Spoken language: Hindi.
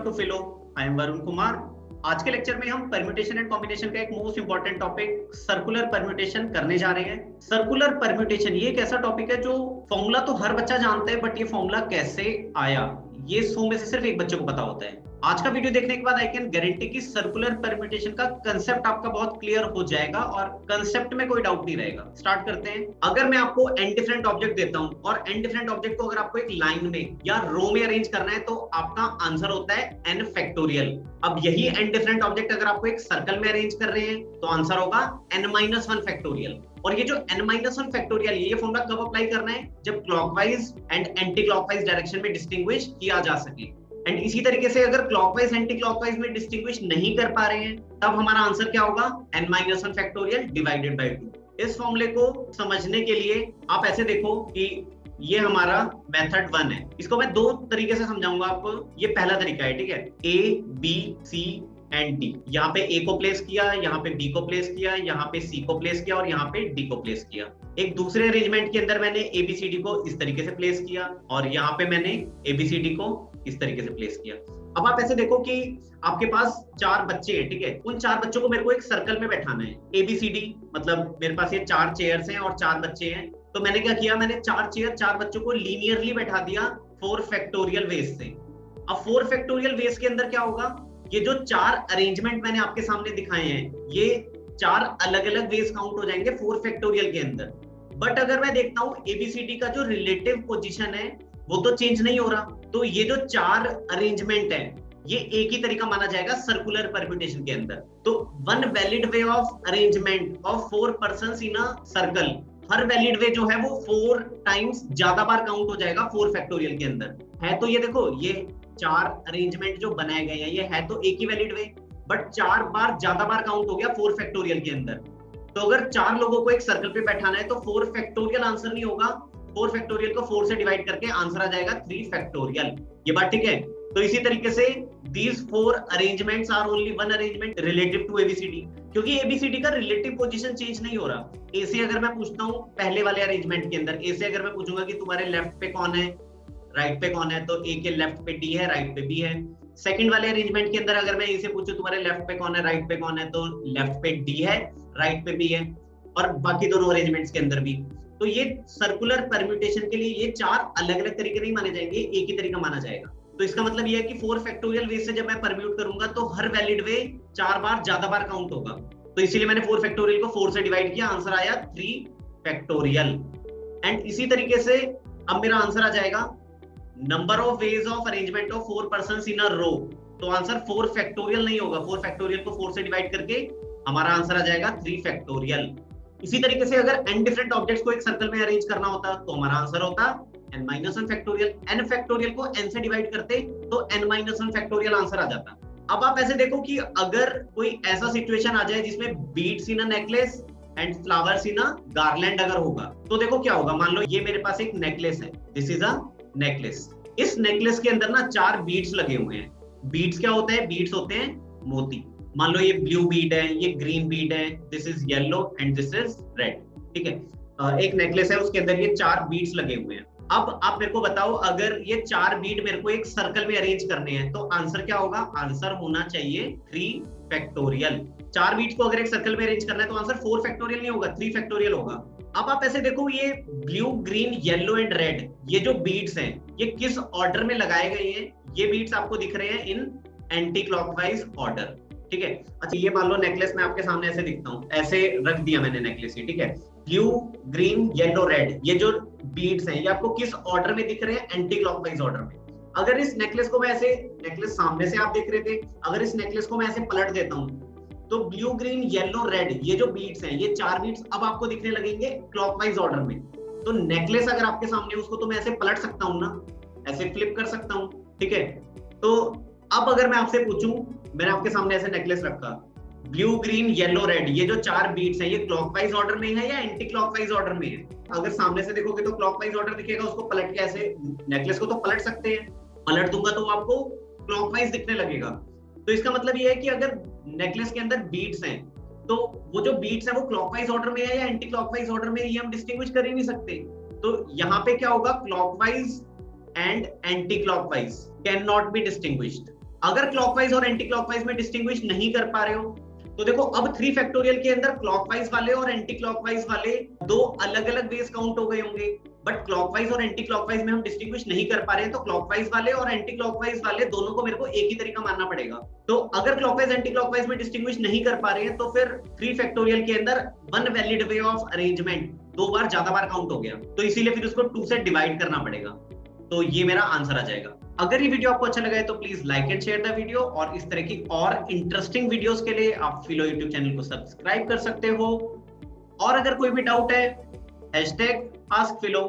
Welcome to Filo. I am Varun Kumar. आज के लेक्चर में हम परम्यूटेशन एंड कॉम्बिनेशन का एक most important topic circular permutation करने जा रहे हैं। सर्कुलर परम्यूटेशन ये एक ऐसा टॉपिक है जो फॉर्मूला तो हर बच्चा जानता है, बट ये फॉर्मूला कैसे आया ये 100 में से सिर्फ एक बच्चे को पता होता है। आज का वीडियो देखने के बाद आई कैन गारंटी कि सर्कुलर परम्यूटेशन का कंसेप्ट आपका बहुत क्लियर हो जाएगा और कंसेप्ट में कोई डाउट नहीं रहेगा। स्टार्ट करते हैं। अगर मैं आपको n डिफरेंट ऑब्जेक्ट देता हूं और n डिफरेंट ऑब्जेक्ट को अगर आपको एक लाइन में या रो में अरेंज करना है तो आपका आंसर होता है n फैक्टोरियल। अब यही n डिफरेंट ऑब्जेक्ट अगर आपको एक सर्कल में अरेंज कर रहे हैं तो आंसर होगा n-1 फैक्टोरियल। और ये जो n-1 फैक्टोरियल ये फॉर्मूला कब अप्लाई करना है? जब clockwise and anti clockwise direction में डिस्टिंग्विश किया जा सके। एंड इसी तरीके से अगर क्लॉकवाइज एंटी क्लॉकवाइज में डिस्टिंग्विश नहीं कर पा रहे हैं तब हमारा आंसर क्या होगा? n-1 factorial divided by 2। इस फॉर्मूले को समझने के लिए आप ऐसे देखो कि ये हमारा मेथड 1 है। इसको मैं दो तरीके से समझाऊंगा आपको। ये पहला तरीका है, ठीक है। A, B, C and D। यहाँ पे A को प्लेस किया, यहाँ पे B को प्लेस किया, यहाँ पे C को प्लेस किया और यहाँ पे D को प्लेस किया। एक दूसरे अरेंजमेंट के अंदर मैंने ABCD को इस तरीके से प्लेस किया और यहाँ पे मैंने ABCD को इस तरीके से प्लेस किया। अब आप ऐसे देखो कि आपके पास 4 बच्चे हैं, ठीक है। उन 4 बच्चों को मेरे को एक सर्कल में बैठाना है। ABCD मतलब मेरे पास ये 4 चेयर्स हैं और 4 बच्चे हैं। तो मैंने क्या किया, मैंने 4 चेयर 4 बच्चों को लीनियरली बैठा दिया 4 फैक्टोरियल वेज से। अब 4 फैक्टोरियल वेज के अंदर क्या होगा, ये जो 4 अरेंजमेंट मैंने आपके सामने दिखाए हैं ये 4 अलग अलग वेज काउंट हो जाएंगे 4 फैक्टोरियल के अंदर। बट अगर मैं देखता हूँ ABCD का जो रिलेटिव पोजीशन है वो तो चेंज नहीं हो रहा, तो ये जो 4 अरेंजमेंट है ये एक ही तरीका माना जाएगा सर्कुलर परम्यूटेशन के अंदर। तो one valid way of arrangement of 4 persons in a circle, हर वैलिड वे जो है वो 4 टाइम्स ज्यादा बार काउंट हो जाएगा 4 फैक्टोरियल के अंदर। है तो ये देखो ये 4 अरेंजमेंट जो बनाए गए हैं ये है तो एक ही वैलिड वे, बट 4 बार ज्यादा बार काउंट हो गया 4 फैक्टोरियल के अंदर। तो अगर 4 लोगों को एक सर्कल पे बैठाना है तो 4 फैक्टोरियल आंसर नहीं होगा, 4 फैक्टोरियल को 4 से डिवाइड करके आंसर आ जाएगा 3 फैक्टोरियल। ये बात ठीक है। तो इसी तरीके से these 4 arrangements are only one arrangement relative to ABCD, क्योंकि ABCD का रिलेटिव पोजीशन चेंज नहीं हो रहा। A से अगर मैं पूछता हूँ पहले वाले अरेंजमेंट के अंदर, A से अगर मैं पूछूंगा कि तुम्हारे लेफ्ट पे कौन है राइट पे कौन है, तो A के लेफ्ट पे D है राइट पे B है। सेकंड वाले अरेंजमेंट के अंदर अगर मैं A से पूछूं तुम्हारे लेफ्ट पे कौन है राइट पे कौन है, तो लेफ्ट पे D है राइट पे B है, और बाकी दोनों अरेंजमेंट्स के अंदर भी। तो ये सर्कुलर परम्यूटेशन के लिए ये 4 अलग अलग तरीके नहीं माने जाएंगे, एक ही तरीका माना जाएगा। तो इसका मतलब ये है कि 4 फैक्टोरियल वे से जब मैं परम्यूट करूंगा तो हर वैलिड वे 4 बार ज्यादा बार काउंट होगा। तो इसीलिए मैंने 4 फैक्टोरियल को 4 से डिवाइड किया, आंसर आया 3 फैक्टोरियल। एंड इसी तरीके से अब मेरा आंसर आ जाएगा number of ways of arrangement of 4 persons in a row. तो आंसर 4 फैक्टोरियल नहीं होगा, 4 फैक्टोरियल को 4 से डिवाइड करके हमारा आंसर आ जाएगा 3 फैक्टोरियल। इसी तरीके से अगर n डिफरेंट ऑब्जेक्ट्स को एक सर्कल में अरेंज करना होता तो हमारा आंसर होता n-1 फैक्टोरियल। n फैक्टोरियल को n से डिवाइड करते तो n-1 फैक्टोरियल आंसर आ जाता। अब आप ऐसे देखो कि अगर कोई ऐसा सिचुएशन आ जाए जिसमें beads in a necklace and flowers in a garland अगर होगा, तो देखो क्या होगा। मान लो ये मेरे पास एक नेकलेस है, दिस इज अ नेकलेस। इस नेकलेस के अंदर ना 4 बीड्स लगे हुए हैं। बीड्स क्या होते हैं? बीड्स होते हैं मोती। मान लो ये ब्लू बीड है, ये ग्रीन बीड है, this is yellow and this is red, ठीक है। एक नेकलेस है उसके अंदर ये 4 बीड्स लगे हुए हैं। अब आप मेरे को बताओ अगर ये 4 बीड मेरे को एक सर्कल में अरेंज करने हैं तो आंसर क्या होगा? आंसर होना चाहिए 3 फैक्टोरियल। 4 बीड्स को अगर एक सर्कल में अरेंज करना है तो आंसर 4 फैक्टोरियल नहीं होगा, 3 फैक्टोरियल होगा। अब आप ऐसे देखो ये blue green yellow and red ये जो बीड्स हैं ये किस ऑर्डर में लगाए गए हैं? ये बीड्स आपको दिख रहे हैं इन एंटी क्लॉकवाइज ऑर्डर, ठीक है। अच्छा ये मान लो नेकलेस मैं आपके सामने ऐसे दिखता हूँ, ऐसे रख दिया मैंने नेकलेस ही, ठीक है। ब्लू ग्रीन येलो रेड ये जो बीड्स हैं ये आपको किस ऑर्डर में दिख रहे हैं? एंटी क्लॉकवाइज ऑर्डर में। अगर इस नेकलेस को मैं ऐसे, नेकलेस सामने से आप देख रहे थे, अगर इस नेकलेस को मैं ऐसे पलट देता हूँ तो ब्लू ग्रीन येलो रेड ये जो बीड्स हैं ये 4 बीड्स अब आपको दिखने लगेंगे क्लॉकवाइज ऑर्डर में। तो नेकलेस अगर आपके सामने उसको तो मैं ऐसे पलट सकता हूँ ना, ऐसे फ्लिप कर सकता हूँ, ठीक है। तो अब अगर मैं आपसे पूछूं, मैंने आपके सामने ऐसे नेकलेस रखा, ब्लू ग्रीन येलो रेड ये जो 4 बीट्स हैं ये क्लॉकवाइज ऑर्डर में है या एंटी क्लॉकवाइज ऑर्डर में है? अगर सामने से देखोगे तो क्लॉकवाइज ऑर्डर दिखेगा, उसको पलट के ऐसे नेकलेस को तो पलट सकते हैं, पलट दूंगा तो आपको क्लॉकवाइज दिखने लगेगा। तो इसका मतलब ये है कि अगर नेकलेस के अंदर बीट्स हैं तो वो जो बीट्स हैं वो क्लॉकवाइज ऑर्डर में है या एंटी क्लॉकवाइज ऑर्डर में, ये हम डिस्टिंग्विश कर ही नहीं सकते। तो यहाँ पे क्या होगा? Clockwise and anti clockwise can not be distinguished. अगर क्लॉकवाइज और एंटी क्लॉकवाइज में डिस्टिंग्विश नहीं कर पा रहे हो तो देखो अब 3 फैक्टोरियल के अंदर क्लॉकवाइज वाले और एंटी क्लॉकवाइज वाले दो अलग अलग बेस काउंट हो गए होंगे, बट क्लॉकवाइज और एंटी क्लॉकवाइज में हम डिस्टिंग्विश नहीं कर पा रहे हैं, तो क्लॉकवाइज वाले और एंटी क्लॉकवाइज वाले दोनों को मेरे को एक ही तरीका मानना पड़ेगा। तो अगर क्लॉकवाइज एंटी क्लॉकवाइज में डिस्टिंग्विश नहीं कर पा रहे हैं तो फिर 3 फैक्टोरियल के अंदर one valid way of arrangement 2 बार ज्यादा बार काउंट हो गया, तो इसीलिए फिर उसको 2 से डिवाइड करना पड़ेगा। तो ये मेरा आंसर आ जाएगा। अगर ये वीडियो आपको अच्छा लगा है तो please like and share the video, और इस तरह की और इंटरेस्टिंग वीडियोस के लिए आप फिलो यूट्यूब चैनल को सब्सक्राइब कर सकते हो। और अगर कोई भी डाउट है #AskPhilo